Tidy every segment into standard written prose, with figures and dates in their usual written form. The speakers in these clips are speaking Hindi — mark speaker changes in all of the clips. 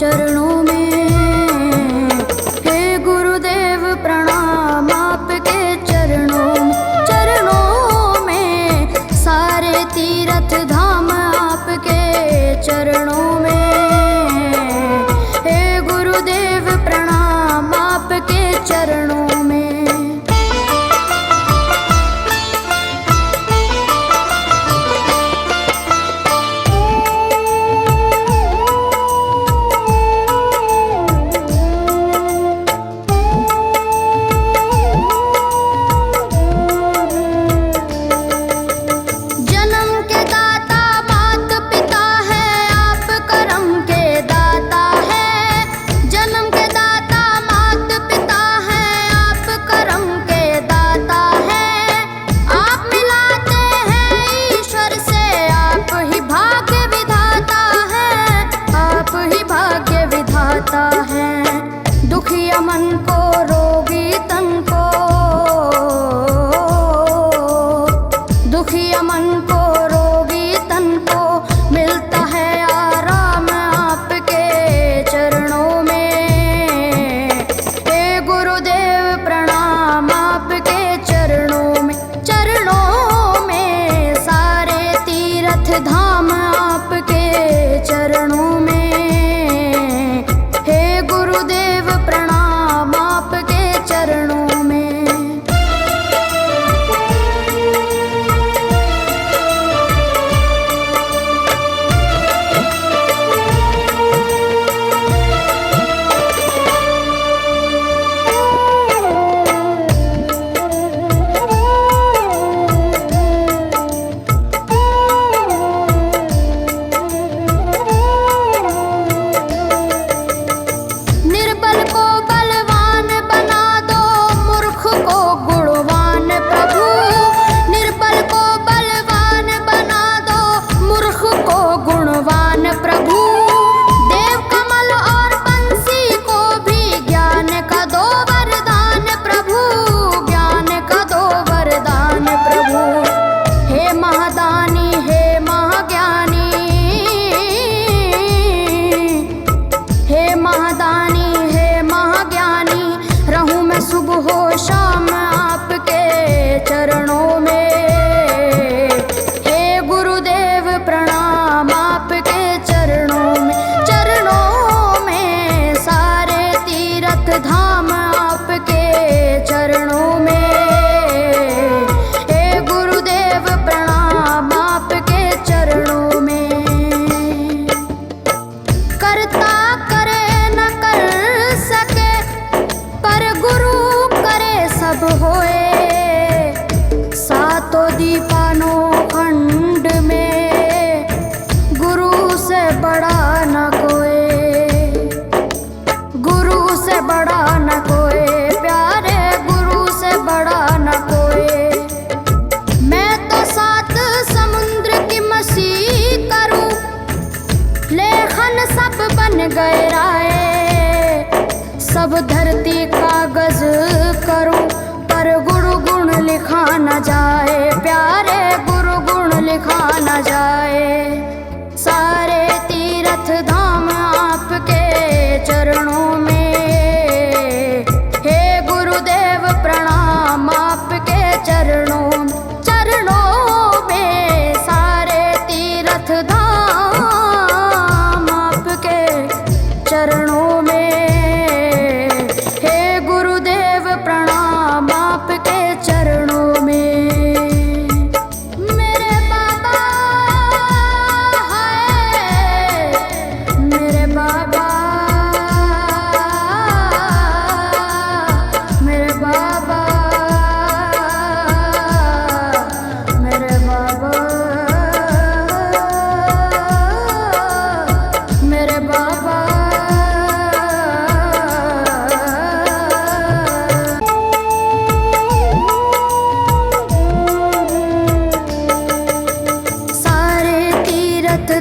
Speaker 1: चरणों में। हे गुरुदेव प्रणाम आपके चरणों में, सारे तीर्थ धाम आपके चरणों में। हे गुरुदेव प्रणाम आपके चरणों में। दुखिया मन को, रोगी तन को, दुखिया मन को, रोगी तन को मिलता है आराम आपके चरणों में। हे गुरुदेव प्रणाम आपके चरणों में, सारे तीर्थ धाम आपके चरणों में। गुरुदेव प्रणाम आपके चरणों में। सुबह हो शाम आपके चरणों में। हे गुरुदेव प्रणाम आपके चरणों में, सारे तीर्थ धाम आपके चरणों में। हे गुरुदेव प्रणाम आपके चरणों में। करता करे न कर सके, पर गुरु सब होए। सातों दीपानों खंड में गुरु से बड़ा न कोई, गुरु से बड़ा न कोई, प्यारे गुरु से बड़ा न कोई। मैं तो सात समुद्र की मसीह करूं, लेखन सब बन गए राय। सब धरती कागज करूं, पर गुरु गुण लिखा न जाए, प्यारे गुरु गुण लिखा न जाए। सारे तीर्थ धाम आपके चरणों में। हे गुरुदेव प्रणाम आपके चरणों में, सारे तीर्थ धाम आपके चरणों में। आपके चरणों में। मेरे बाबा है, मेरे बाबा, मेरे बाबा, मेरे बाबा, मेरे बाबा।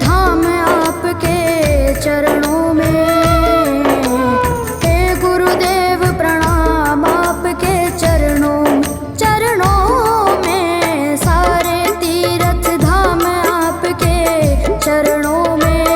Speaker 1: धाम आपके चरणों में। हे गुरुदेव प्रणाम आपके चरणों में, सारे तीर्थ धाम आपके चरणों में।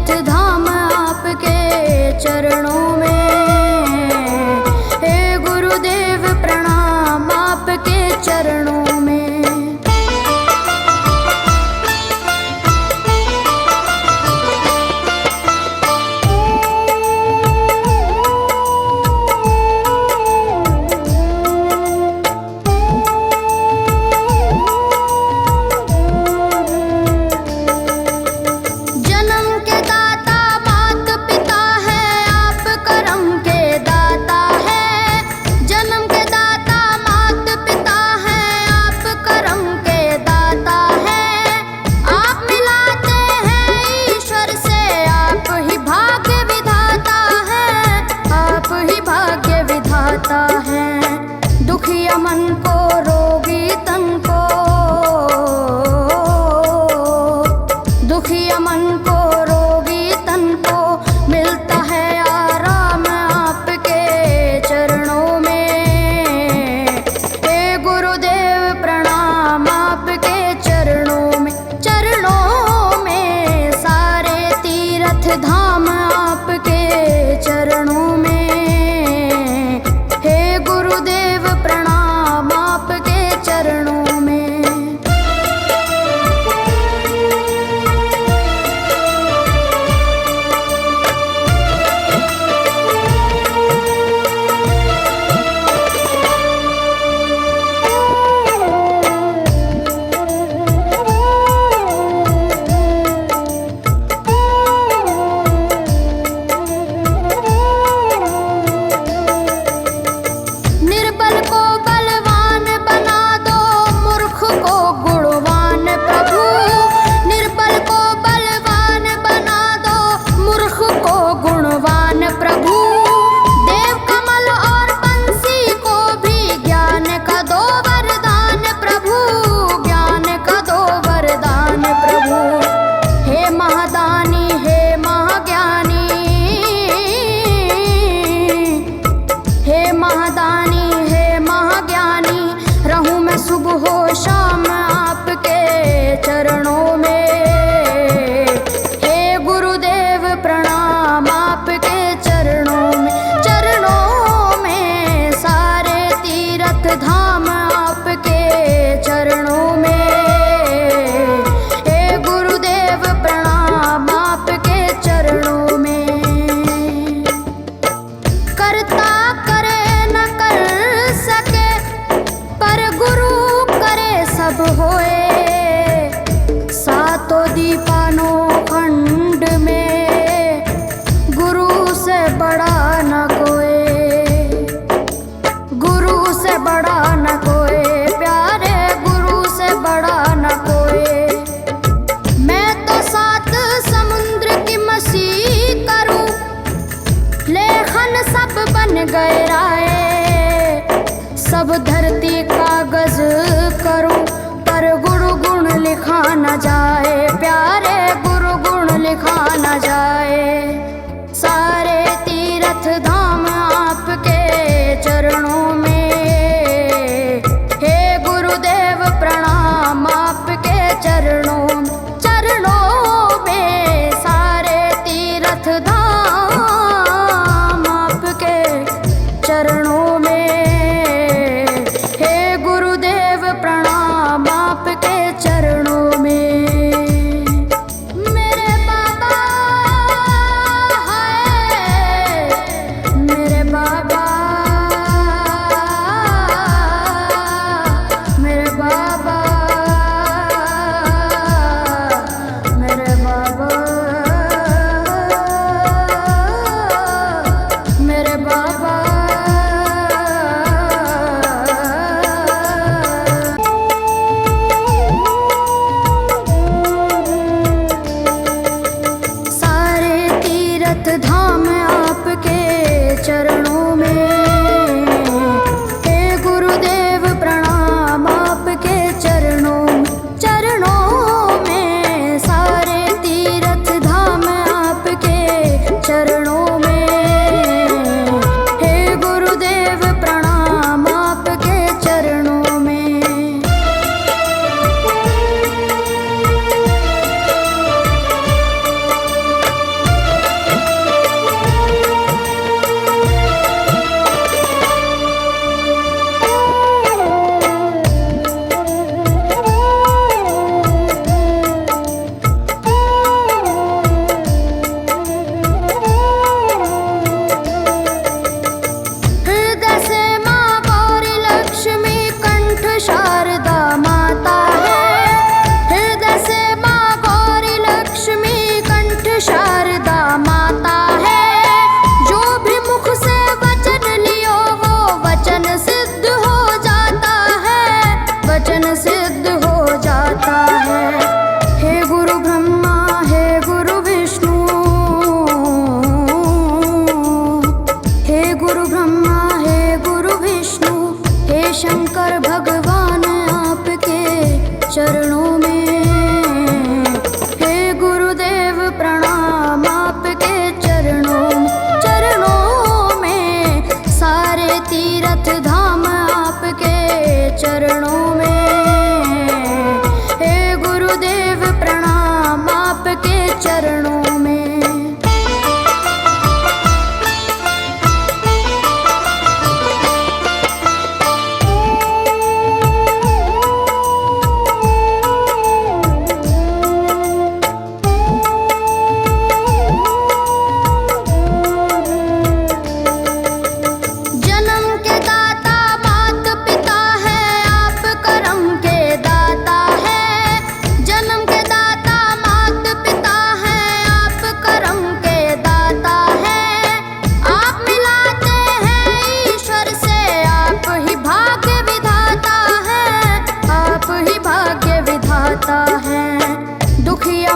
Speaker 1: तीरथ धाम आपके चरणों में। हे गुरुदेव प्रणाम आपके चरणों में। दुखिया मन को रोगी तन को, दुखिया मन को रोगी तन को मिलता है आराम आपके चरणों में। हे गुरुदेव प्रणाम आपके चरणों में। चरणों में सारे तीर्थ धाम आपके चरणों में। गुरुदेव प्रणाम आपके चरणों में। सुबह हो शाम आपके चरणों में। हे गुरुदेव प्रणाम आपके चरणों में। चरणों में सारे तीर्थ धाम आपके चरणों में। हे गुरुदेव प्रणाम आपके चरणों में। करता करे न कर सके पर गुरु सब होए। सातों दीपानों खंड में गुरु से बड़ा न कोई। गुरु से बड़ा न कोई प्यारे, गुरु से बड़ा न कोई। मैं तो सात समुद्र की मसी करूं, लेखन सब बन गए राय। सब धरती कागज करूं पर गुरु गुण लिखा न जाए प्यारे, गुरु गुण लिखा न जाए। सारे तीर्थ धाम आपके चरणों में। हे गुरुदेव प्रणाम आपके चरणों में। चरणों में सारे तीर्थ धाम आपके चरणों में। प्रणाम आपके चरणों में।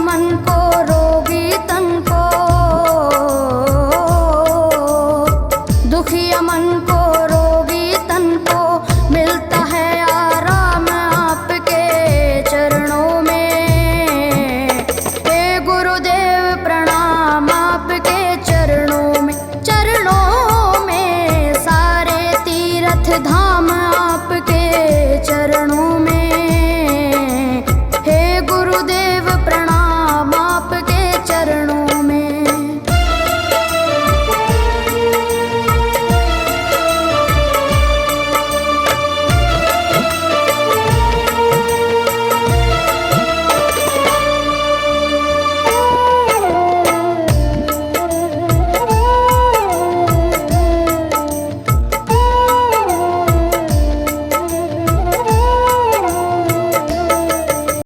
Speaker 1: मन को रोगी तन को, दुखिया मन को रोगी तन को मिलता है आराम आपके चरणों में। हे गुरुदेव प्रणाम आपके चरणों में, चरणों में सारे तीर्थ धाम आपके चरणों